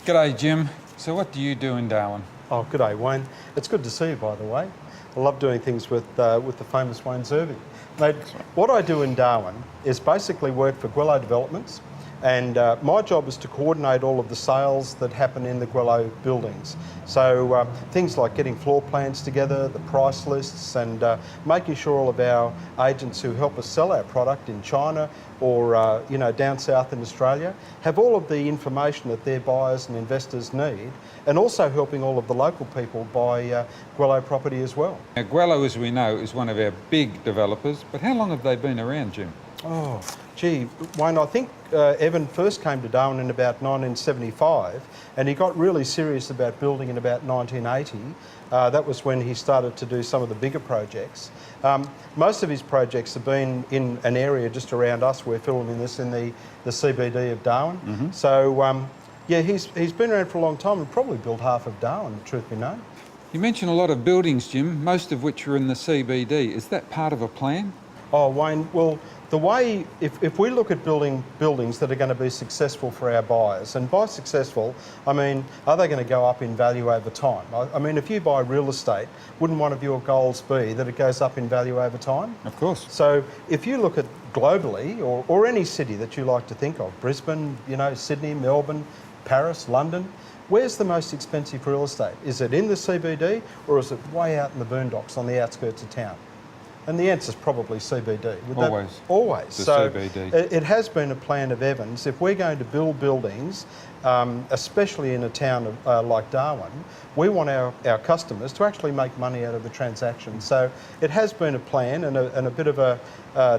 G'day, Jim. So what do you do in Darwin? Oh, g'day, Wayne. It's good to see you, by the way. I love doing things with the famous Wayne Zerby. Mate, what I do in Darwin is basically work for Gwello Developments, and my job is to coordinate all of the sales that happen in the Gwello buildings. So things like getting floor plans together, the price lists, and making sure all of our agents who help us sell our product in China or down south in Australia have all of the information that their buyers and investors need, and also helping all of the local people buy Gwello property as well. Now, Gwello, as we know, is one of our big developers, but how long have they been around, Jim? Oh, gee, Wayne, I think Evan first came to Darwin in about 1975, and he got really serious about building in about 1980. That was when he started to do some of the bigger projects. Most of his projects have been in an area just around us. We're filming this in the CBD of Darwin. Mm-hmm. So, yeah, he's been around for a long time and probably built half of Darwin, the truth be known. You mentioned a lot of buildings, Jim, most of which are in the CBD. Is that part of a plan? Oh, Wayne, well, the way, if we look at building buildings that are going to be successful for our buyers, and by successful, I mean, are they going to go up in value over time? I mean, if you buy real estate, wouldn't one of your goals be that it goes up in value over time? Of course. So if you look at globally, or any city that you like to think of, Brisbane, Sydney, Melbourne, Paris, London, where's the most expensive real estate? Is it in the CBD, or is it way out in the boondocks on the outskirts of town? And the answer is probably CBD. Always. Always. The so CBD. It has been a plan of Evan's. If we're going to build buildings, especially in a town like Darwin, we want our customers to actually make money out of the transaction. So it has been a plan and a bit of a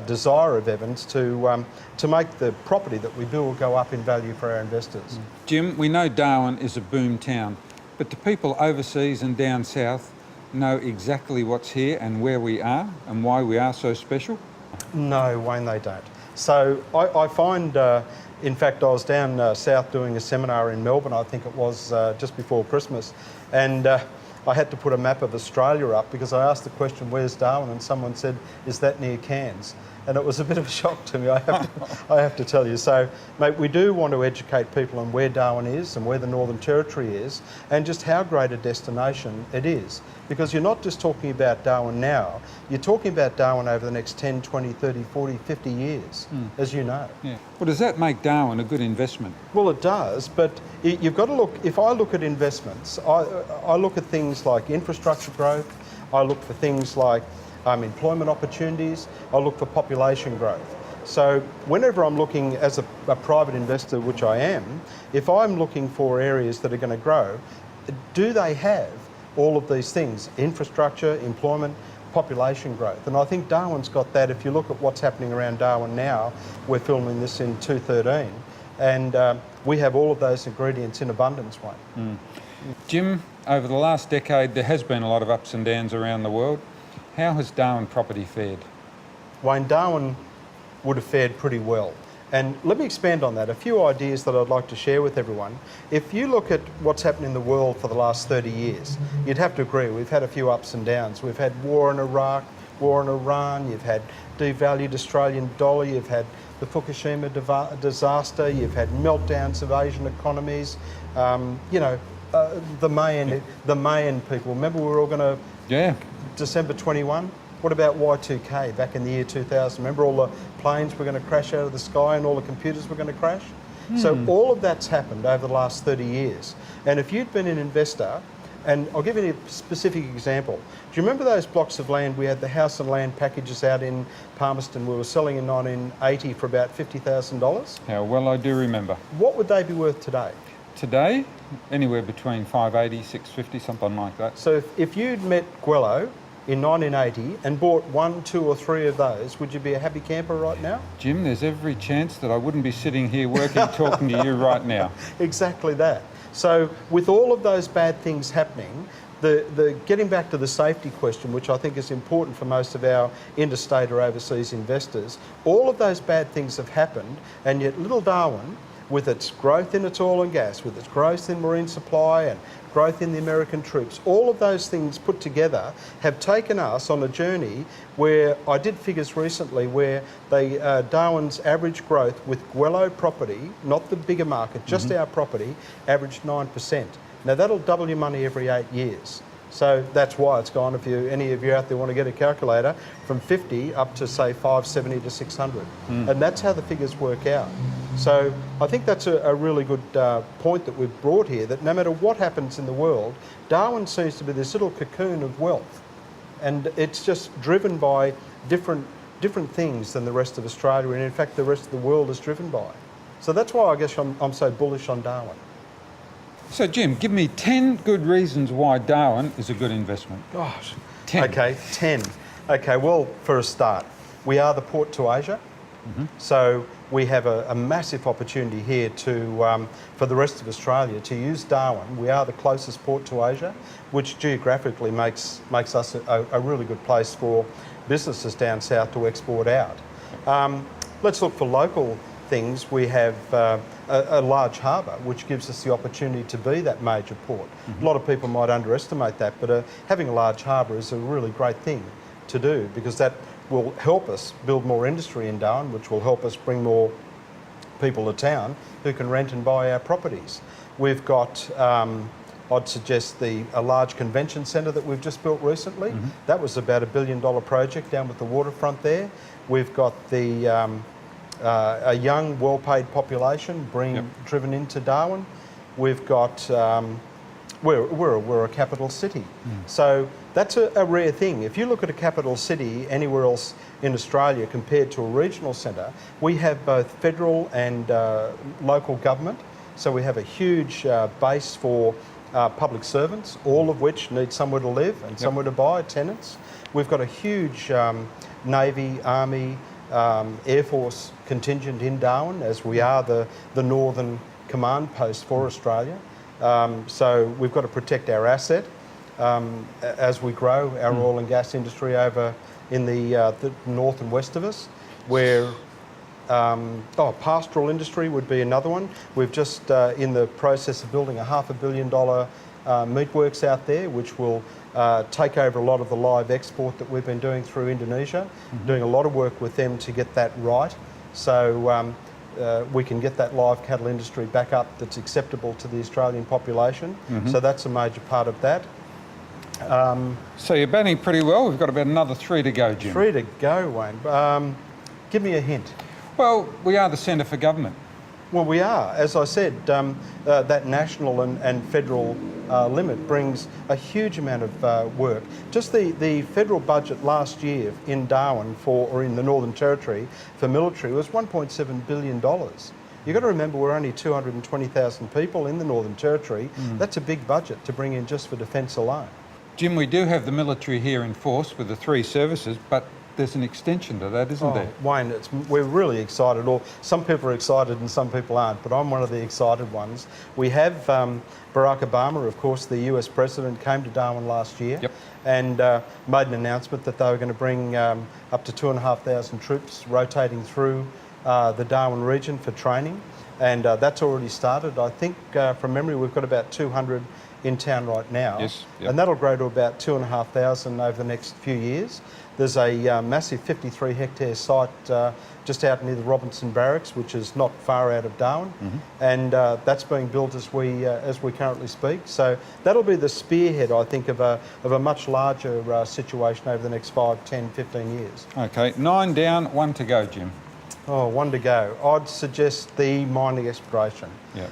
desire of Evan's to make the property that we build go up in value for our investors. Jim, we know Darwin is a boom town, but do people overseas and down south know exactly what's here and where we are and why we are so special? No, Wayne, they don't. So I find, in fact, I was down south doing a seminar in Melbourne, I think it was just before Christmas, and I had to put a map of Australia up because I asked the question, where's Darwin? And someone said, is that near Cairns? And it was a bit of a shock to me, I have to tell you. So, mate, we do want to educate people on where Darwin is and where the Northern Territory is and just how great a destination it is. Because you're not just talking about Darwin now, you're talking about Darwin over the next 10, 20, 30, 40, 50 years, as you know. Yeah. Well, does that make Darwin a good investment? Well, it does, but you've got to look, if I look at investments, I look at things like infrastructure growth, I look for things like employment opportunities, I look for population growth. So whenever I'm looking as a private investor, which I am, if I'm looking for areas that are going to grow, do they have all of these things? Infrastructure, employment, population growth. And I think Darwin's got that. If you look at what's happening around Darwin now, we're filming this in 2013, and we have all of those ingredients in abundance, Wayne. Jim, over the last decade, there has been a lot of ups and downs around the world. How has Darwin property fared? Wayne, Darwin would have fared pretty well. And let me expand on that. A few ideas that I'd like to share with everyone. If you look at what's happened in the world for the last 30 years, you'd have to agree we've had a few ups and downs. We've had war in Iraq, war in Iran, you've had devalued Australian dollar, you've had the Fukushima disaster, you've had meltdowns of Asian economies, the Mayan people. Remember we were all going to... December 21. What about Y2K back in the year 2000? Remember all the planes were going to crash out of the sky and all the computers were going to crash? So all of that's happened over the last 30 years. And if you'd been an investor, and I'll give you a specific example. Do you remember those blocks of land? We had the house and land packages out in Palmerston. We were selling in 1980 for about $50,000. How well I do remember. What would they be worth today? Today, anywhere between 580, 650, something like that. So if you'd met Gwello in 1980 and bought 1, 2 or 3 of those, would you be a happy camper right now? Jim, there's every chance that I wouldn't be sitting here working, talking to you right now. Exactly that. So with all of those bad things happening, the getting back to the safety question, which I think is important for most of our interstate or overseas investors, all of those bad things have happened, and yet little Darwin with its growth in its oil and gas, with its growth in marine supply and growth in the American troops, all of those things put together have taken us on a journey where I did figures recently where Darwin's average growth with Guello property, not the bigger market, just our property, averaged 9%. Now that'll double your money every 8 years. So that's why it's gone, if any of you out there want to get a calculator, from 50 up to say 570 to 600. And that's how the figures work out. So I think that's a really good point that we've brought here, that no matter what happens in the world, Darwin seems to be this little cocoon of wealth. And it's just driven by different things than the rest of Australia, and in fact the rest of the world is driven by. So that's why I guess I'm so bullish on Darwin. So, Jim, give me 10 good reasons why Darwin is a good investment. Gosh. 10. Okay, 10. Okay, well, for a start, we are the port to Asia. So we have a massive opportunity here to, for the rest of Australia to use Darwin. We are the closest port to Asia, which geographically makes us a really good place for businesses down south to export out. Let's look for local things. We have a large harbour, which gives us the opportunity to be that major port. A lot of people might underestimate that, but having a large harbour is a really great thing to do, because that will help us build more industry in Darwin, which will help us bring more people to town who can rent and buy our properties. We've got, I'd suggest, a large convention centre that we've just built recently. That was about $1 billion project down with the waterfront there. We've got a young, well-paid population driven into Darwin. We've got, we're a capital city. So that's a rare thing. If you look at a capital city anywhere else in Australia compared to a regional centre, we have both federal and local government. So we have a huge base for public servants, all of which need somewhere to live and somewhere to buy, tenants. We've got a huge Navy, Army, Air Force contingent in Darwin, as we are the northern command post for Australia. So we've got to protect our asset as we grow our oil and gas industry over in the north and west of us, where pastoral industry would be another one. We've just in the process of building a $500 million meatworks out there, which will take over a lot of the live export that we've been doing through Indonesia, doing a lot of work with them to get that right, so we can get that live cattle industry back up that's acceptable to the Australian population. So that's a major part of that. So you're batting pretty well. We've got about another 3 to go, Jim. 3 to go, Wayne. Give me a hint. Well, we are the centre for government. Well, we are. As I said, that national and federal limit brings a huge amount of work. Just the federal budget last year in Darwin or in the Northern Territory for military was $1.7 billion. You've got to remember we're only 220,000 people in the Northern Territory. That's a big budget to bring in just for defence alone. Jim, we do have the military here in force with the 3 services, but there's an extension to that, isn't there? Wayne, we're really excited. Or some people are excited and some people aren't, but I'm one of the excited ones. We have Barack Obama, of course, the US president, came to Darwin last year and made an announcement that they were going to bring up to 2,500 troops rotating through the Darwin region for training. And that's already started. I think, from memory, we've got about 200 in town right now. Yes. And that'll grow to about 2,500 over the next few years. There's a massive 53-hectare site just out near the Robinson Barracks, which is not far out of Darwin, and that's being built as we currently speak. So that'll be the spearhead, I think, of a much larger situation over the next 5, 10, 15 years. Okay, 9 down, 1 to go, Jim. Oh, 1 to go. I'd suggest the mining exploration.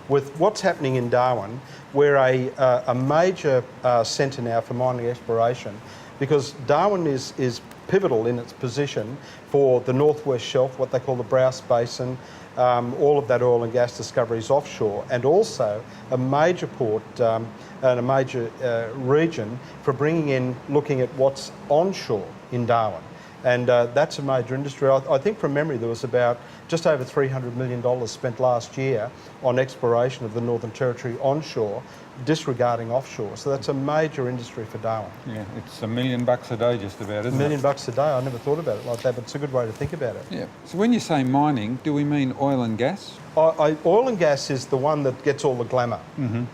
With what's happening in Darwin, we're a major centre now for mining exploration, because Darwin is pivotal in its position for the Northwest Shelf, what they call the Browse Basin, all of that oil and gas discoveries offshore, and also a major port and a major region for bringing in, looking at what's onshore in Darwin. And that's a major industry. I think from memory there was about just over $300 million spent last year on exploration of the Northern Territory onshore, disregarding offshore. So that's a major industry for Darwin. Yeah, it's $1 million a day just about, isn't it? $1 million a day. I never thought about it like that, but it's a good way to think about it. Yeah. So when you say mining, do we mean oil and gas? Oil and gas is the one that gets all the glamour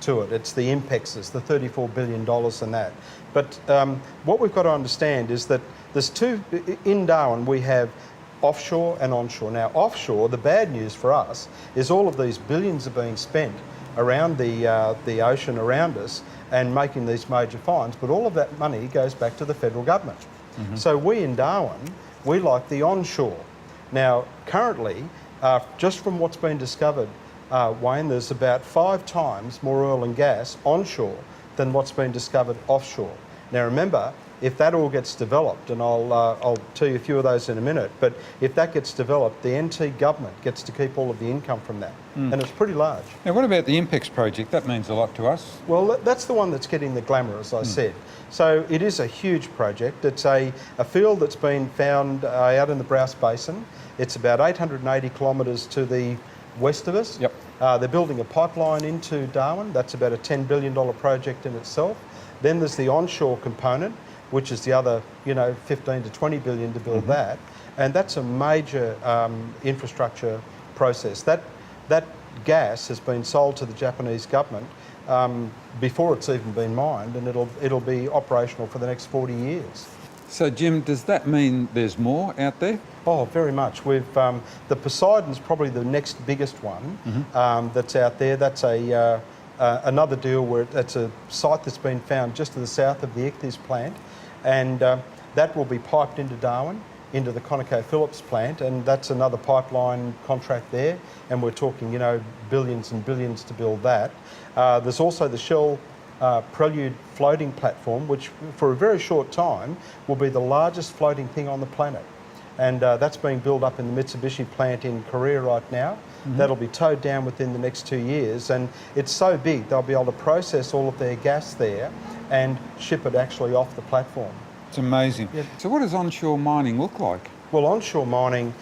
to it. It's the INPEXs, the $34 billion and that. But what we've got to understand is that there's two, in Darwin we have offshore and onshore. Now offshore, the bad news for us is all of these billions are being spent around the ocean around us and making these major finds, but all of that money goes back to the federal government. So we in Darwin, we like the onshore. Now currently, just from what's been discovered, Wayne, there's about 5 times more oil and gas onshore than what's been discovered offshore. Now remember, if that all gets developed, and I'll tell you a few of those in a minute, but if that gets developed, the NT government gets to keep all of the income from that, and it's pretty large. Now, what about the INPEX project? That means a lot to us. Well, that's the one that's getting the glamour, as I said. So it is a huge project. It's a field that's been found out in the Browse Basin. It's about 880 kilometres to the west of us. Yep. They're building a pipeline into Darwin. That's about a $10 billion project in itself. Then there's the onshore component, which is the other, 15 to 20 billion to build that. And that's a major infrastructure process. That gas has been sold to the Japanese government before it's even been mined, and it'll be operational for the next 40 years. So, Jim, does that mean there's more out there? Oh, very much. We've the Poseidon's probably the next biggest one that's out there. That's another deal where it's a site that's been found just to the south of the Ichthys plant, and that will be piped into Darwin, into the ConocoPhillips plant, and that's another pipeline contract there, and we're talking, billions and billions to build that. There's also the Shell Prelude floating platform, which for a very short time will be the largest floating thing on the planet. And that's being built up in the Mitsubishi plant in Korea right now. That'll be towed down within the next 2 years, and it's so big they'll be able to process all of their gas there and ship it actually off the platform. It's amazing. Yeah. So what does onshore mining look like? Well, onshore mining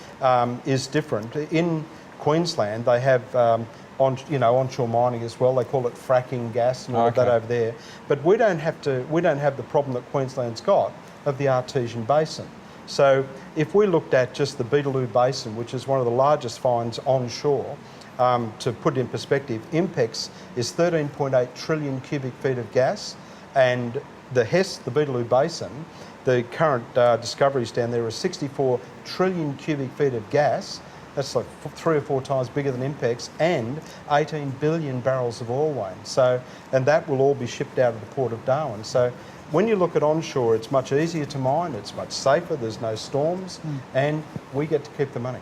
is different. In Queensland, they have onshore mining as well. They call it fracking gas and all of that over there. But we don't have the problem that Queensland's got of the artesian basin. So if we looked at just the Beetaloo Basin, which is one of the largest finds onshore, to put it in perspective, INPEX is 13.8 trillion cubic feet of gas, and the HES, the Beetaloo Basin, the current discoveries down there are 64 trillion cubic feet of gas. That's like 3 or 4 times bigger than INPEX, and 18 billion barrels of oil, Wayne. So, and that will all be shipped out of the port of Darwin. So when you look at onshore, it's much easier to mine, it's much safer, there's no storms, and we get to keep the money.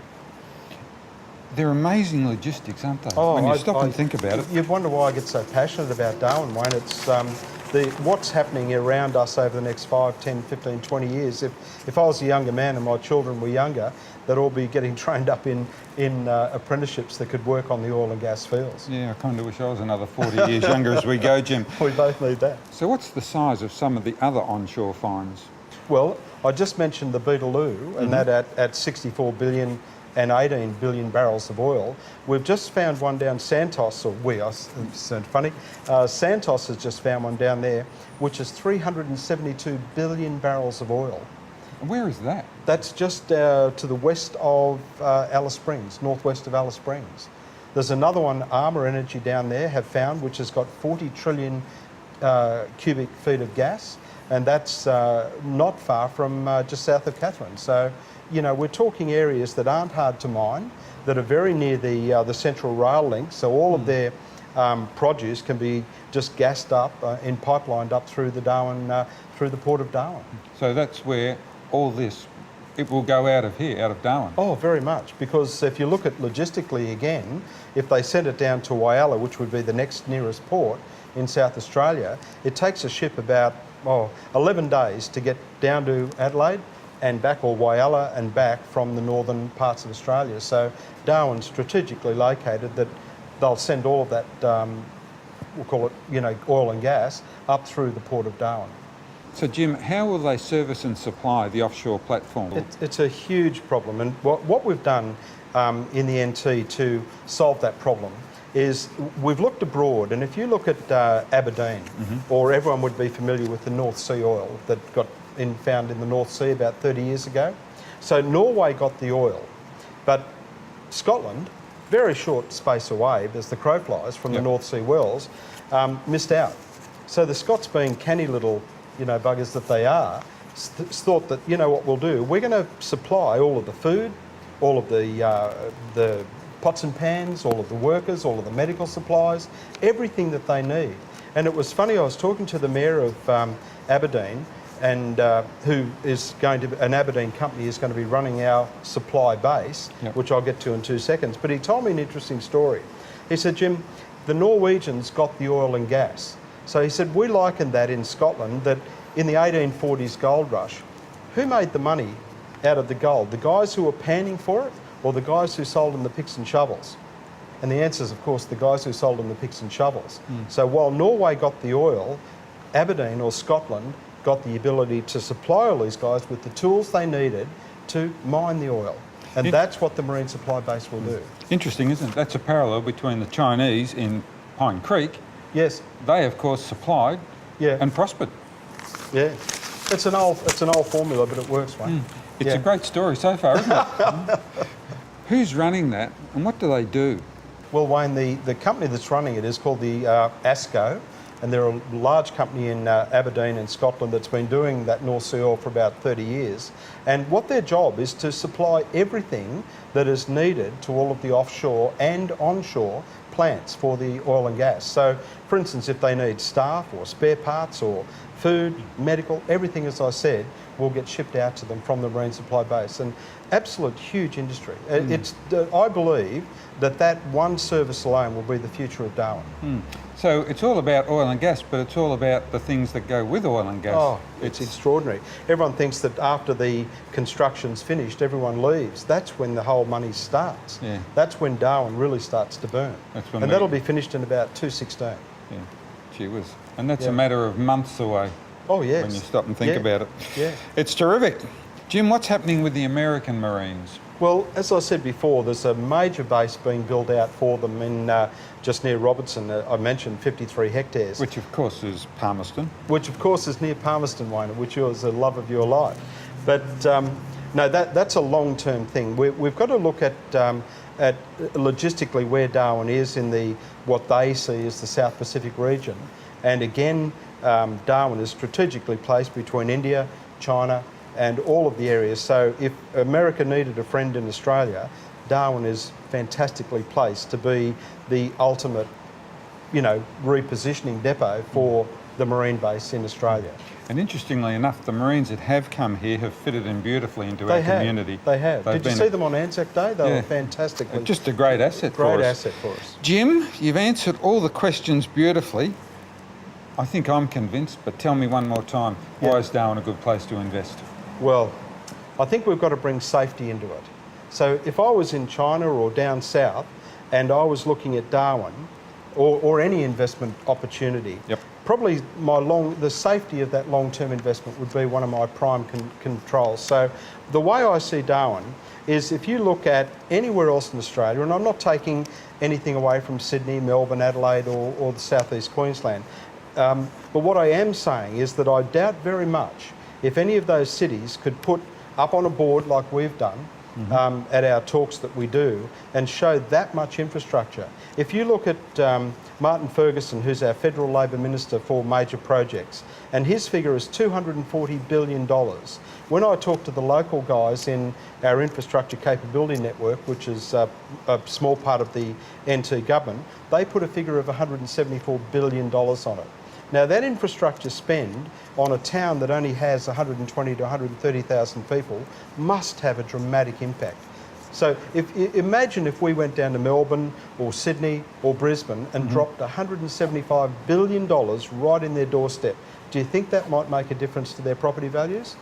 They're amazing logistics, aren't they? Oh, when you stop and think about it. You wonder why I get so passionate about Darwin, Wayne. It's what's happening around us over the next 5, 10, 15, 20 years. If I was a younger man and my children were younger, they'd all be getting trained up in apprenticeships that could work on the oil and gas fields. Yeah, I kind of wish I was another 40 years younger as we go, Jim. We both need that. So what's the size of some of the other onshore finds? Well, I just mentioned the Beetaloo, and that at 64 billion and 18 billion barrels of oil. We've just found one down Santos, it sounds funny, Santos has just found one down there, which is 372 billion barrels of oil. Where is that? That's just to the west of Alice Springs, northwest of Alice Springs. There's another one, Armour Energy down there have found, which has got 40 trillion cubic feet of gas, and that's not far from just south of Katherine. So, we're talking areas that aren't hard to mine, that are very near the central rail link, so all of their produce can be just gassed up and pipelined up through the Darwin, through the port of Darwin. So that's where all this, it will go out of here, out of Darwin? Oh, very much, because if you look at logistically again, if they send it down to Whyalla, which would be the next nearest port in South Australia, it takes a ship about 11 days to get down to Adelaide and back, or Whyalla and back from the northern parts of Australia. So Darwin's strategically located that they'll send all of that, we'll call it, oil and gas, up through the port of Darwin. So Jim, how will they service and supply the offshore platform? It's a huge problem, and what we've done in the NT to solve that problem is we've looked abroad, and if you look at Aberdeen, or everyone would be familiar with the North Sea oil that got found in the North Sea about 30 years ago. So Norway got the oil, but Scotland very short space away, as the crow flies, from the Yep. North Sea wells, missed out. So the Scots, being canny little, buggers that they are, thought that, what we'll do, we're going to supply all of the food, all of the pots and pans, all of the workers, all of the medical supplies, everything that they need. And it was funny, I was talking to the Mayor of Aberdeen, and who is going to, an Aberdeen company is going to be running our supply base, Yep. which I'll get to in 2 seconds. But he told me an interesting story. He said, Jim, the Norwegians got the oil and gas. So he said, we likened that in Scotland, that in the 1840s gold rush, who made the money out of the gold? The guys who were panning for it, or the guys who sold them the picks and shovels? And the answer is, of course, the guys who sold them the picks and shovels. So while Norway got the oil, Aberdeen or Scotland got the ability to supply all these guys with the tools they needed to mine the oil. And that's what the Marine Supply Base will do. Interesting, isn't it? That's a parallel between the Chinese in Pine Creek. Yes. They, of course, supplied Yeah. and prospered. Yeah. It's an old formula, but it works, Wayne. It's Yeah. a great story so far, isn't it? Who's running that and what do they do? Well, Wayne, the company that's running it is called the ASCO, and they're a large company in Aberdeen in Scotland that's been doing that North Sea oil for about 30 years. And what their job is to supply everything that is needed to all of the offshore and onshore plants for the oil and gas. So, for instance, if they need staff or spare parts or food, medical, everything, as I said, will get shipped out to them from the Marine Supply Base. And absolute huge industry. I believe that one service alone will be the future of Darwin. So it's all about oil and gas, but it's all about the things that go with oil and gas. Oh, it's extraordinary. Everyone thinks that after the construction's finished, everyone leaves. That's when the whole money starts. Yeah. That's when Darwin really starts to burn. That's when and that'll be finished in about 2016. Yeah, gee whiz. And that's Yeah. a matter of months away Oh, yes. when you stop and think Yeah. about it. Yeah. It's terrific. Jim, what's happening with the American Marines? Well, as I said before, there's a major base being built out for them in just near Robertson. I mentioned 53 hectares. Which, of course, is Palmerston. Which of course is near Palmerston, Wayne, which is the love of your life. But no, that's a long-term thing. We've got to look at logistically where Darwin is in what they see as the South Pacific region. And again, Darwin is strategically placed between India, China, and all of the areas. So if America needed a friend in Australia, Darwin is fantastically placed to be the ultimate, repositioning depot for the Marine base in Australia. And interestingly enough, the Marines that have come here have fitted in beautifully into our community. They have. They've Did you been see them on Anzac Day? They Yeah. were fantastically. just a great asset for us. Great asset for us. Jim, you've answered all the questions beautifully. I think I'm convinced, but tell me one more time, why is Darwin a good place to invest? Well, I think we've got to bring safety into it. So if I was in China or down south and I was looking at Darwin or any investment opportunity, Yep. probably the safety of that long-term investment would be one of my prime controls. So the way I see Darwin is if you look at anywhere else in Australia, and I'm not taking anything away from Sydney, Melbourne, Adelaide or the southeast Queensland, but what I am saying is that I doubt very much if any of those cities could put up on a board like we've done at our talks that we do and show that much infrastructure. If you look at Martin Ferguson, who's our Federal Labor Minister for major projects, and his figure is $240 billion. When I talk to the local guys in our Infrastructure Capability Network, which is a small part of the NT government, they put a figure of $174 billion on it. Now that infrastructure spend on a town that only has 120 to 130,000 people must have a dramatic impact. So imagine if we went down to Melbourne or Sydney or Brisbane and dropped $175 billion right in their doorstep. Do you think that might make a difference to their property values?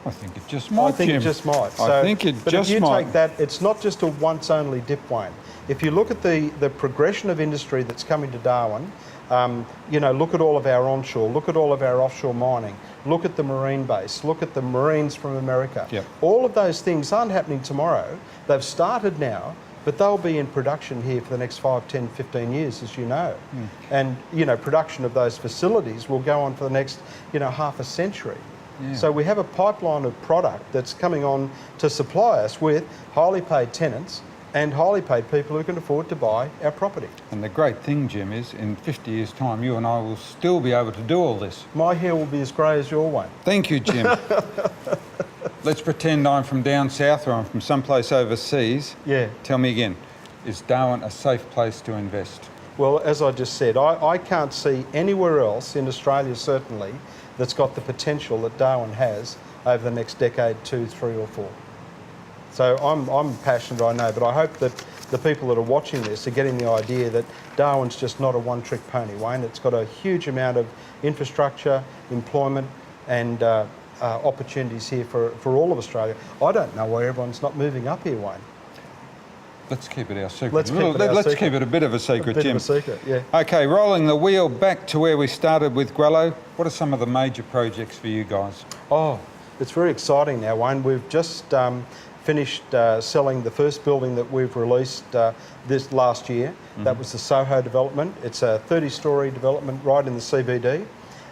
I think it just might, I think Jim. it just might. I think it but just if you might. take that, it's not just a once-only dip, Wayne. If you look at the progression of industry that's coming to Darwin, look at all of our onshore, look at all of our offshore mining, look at the marine base, look at the Marines from America. Yep. All of those things aren't happening tomorrow. They've started now, but they'll be in production here for the next 5, 10, 15 years, as you know. And, production of those facilities will go on for the next, half a century. Yeah. So we have a pipeline of product that's coming on to supply us with highly paid tenants, and highly paid people who can afford to buy our property. And the great thing, Jim, is in 50 years' time, you and I will still be able to do all this. My hair will be as grey as your one. Thank you, Jim. Let's pretend I'm from down south or I'm from someplace overseas. Yeah. Tell me again, is Darwin a safe place to invest? Well, as I just said, I can't see anywhere else, in Australia certainly, that's got the potential that Darwin has over the next decade, 2, 3 or 4. So I'm passionate, I know, but I hope that the people that are watching this are getting the idea that Darwin's just not a one-trick pony, Wayne. It's got a huge amount of infrastructure, employment and opportunities here for all of Australia. I don't know why everyone's not moving up here, Wayne. Let's keep it our secret. Let's keep it a bit of a secret, Jim. A secret, yeah. Okay, rolling the wheel back to where we started with Gwello. What are some of the major projects for you guys? Oh, it's very exciting now, Wayne. We've just finished selling the first building that we've released this last year. Mm-hmm. That was the Soho development. It's a 30-storey development right in the CBD.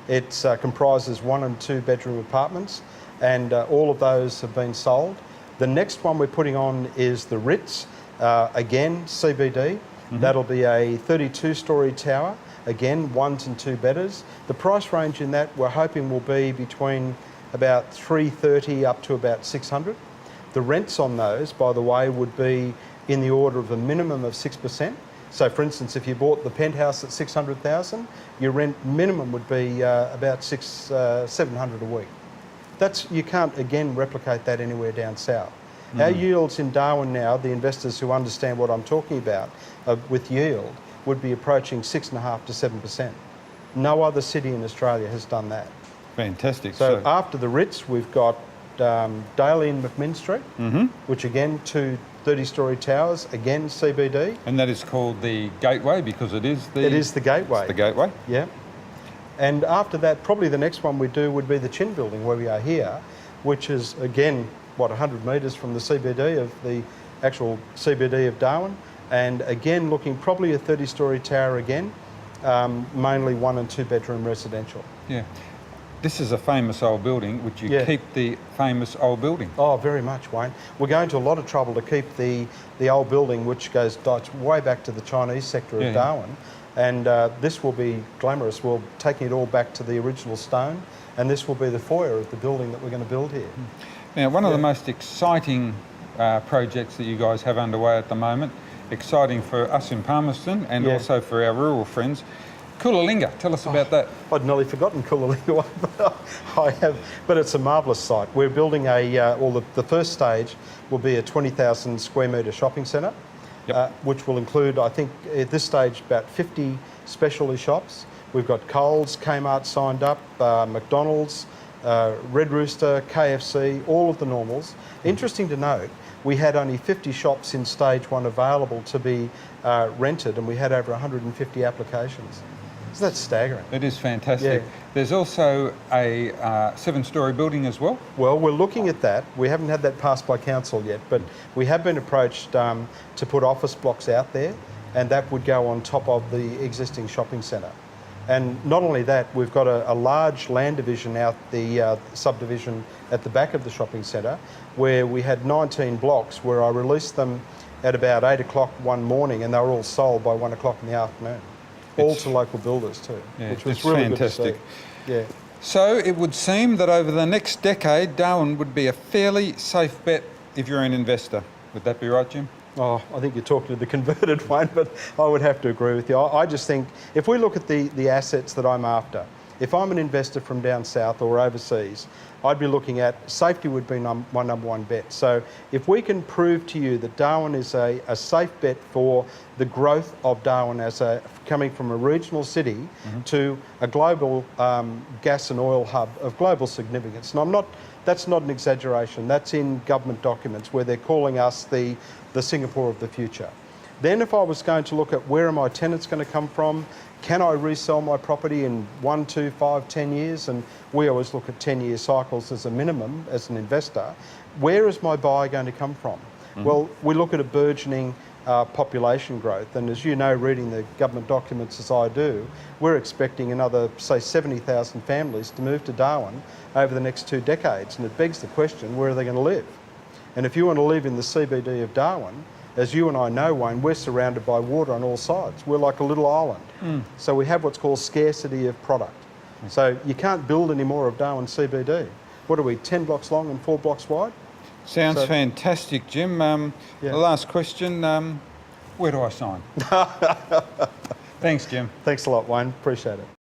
It comprises 1 and 2 bedroom apartments, and all of those have been sold. The next one we're putting on is the Ritz, again CBD. Mm-hmm. That'll be a 32-storey tower, again 1s and 2 bedders. The price range in that we're hoping will be between about $330 up to about $600. The rents on those, by the way, would be in the order of a minimum of 6%. So, for instance, if you bought the penthouse at $600,000, your rent minimum would be about $700 a week. You can't again replicate that anywhere down south. Our yields in Darwin now, the investors who understand what I'm talking about with yield, would be approaching 6.5% to 7%. No other city in Australia has done that. Fantastic. So after the Ritz, we've got Daly and McMinn Street, which again 2 30-storey towers, again CBD. And that is called the Gateway because it is the... It is the Gateway. It's the Gateway. Yeah. And after that, probably the next one we do would be the Chin Building where we are here, which is again, 100 metres from the CBD of the actual CBD of Darwin. And again, looking probably a 30-storey tower again, mainly 1 and 2 bedroom residential. Yeah. This is a famous old building. Would you keep the famous old building? Oh, very much, Wayne. We're going to a lot of trouble to keep the old building, which dates way back to the Chinese sector of Darwin. And this will be glamorous. We're taking it all back to the original stone, and this will be the foyer of the building that we're going to build here. Now, one of the most exciting projects that you guys have underway at the moment, exciting for us in Palmerston and also for our rural friends, Coolalinga. Tell us about that. I'd nearly forgotten Coolalinga, but I have. But it's a marvellous site. We're building the first stage will be a 20,000 square metre shopping centre, which will include, I think, at this stage, about 50 specialty shops. We've got Coles, Kmart signed up, McDonald's, Red Rooster, KFC, all of the normals. Interesting to note, we had only 50 shops in stage 1 available to be rented, and we had over 150 applications. So that's staggering. It is fantastic. Yeah. There's also a 7-storey building as well. Well, we're looking at that. We haven't had that passed by council yet, but we have been approached to put office blocks out there, and that would go on top of the existing shopping centre. And not only that, we've got a large land division out the subdivision at the back of the shopping centre, where we had 19 blocks where I released them at about 8 o'clock one morning, and they were all sold by 1 o'clock in the afternoon. All to local builders too, which was really fantastic. Good to see. Yeah. So it would seem that over the next decade, Darwin would be a fairly safe bet if you're an investor. Would that be right, Jim? Oh, I think you're talking to the converted one, but I would have to agree with you. I just think if we look at the assets that I'm after, if I'm an investor from down south or overseas, I'd be looking at safety would be my number one bet. So if we can prove to you that Darwin is a safe bet for the growth of Darwin as coming from a regional city to a global gas and oil hub of global significance. And that's not an exaggeration. That's in government documents where they're calling us the Singapore of the future. Then if I was going to look at where are my tenants going to come from, can I resell my property in 1, 2, 5, 10 years? And we always look at 10-year cycles as a minimum as an investor. Where is my buyer going to come from? Well, we look at a burgeoning population growth. And as you know, reading the government documents as I do, we're expecting another, say, 70,000 families to move to Darwin over the next 2 decades. And it begs the question, where are they going to live? And if you want to live in the CBD of Darwin, as you and I know, Wayne, we're surrounded by water on all sides. We're like a little island. So we have what's called scarcity of product. So you can't build any more of Darwin CBD. What are we, 10 blocks long and 4 blocks wide? Sounds fantastic, Jim. The last question, where do I sign? Thanks, Jim. Thanks a lot, Wayne. Appreciate it.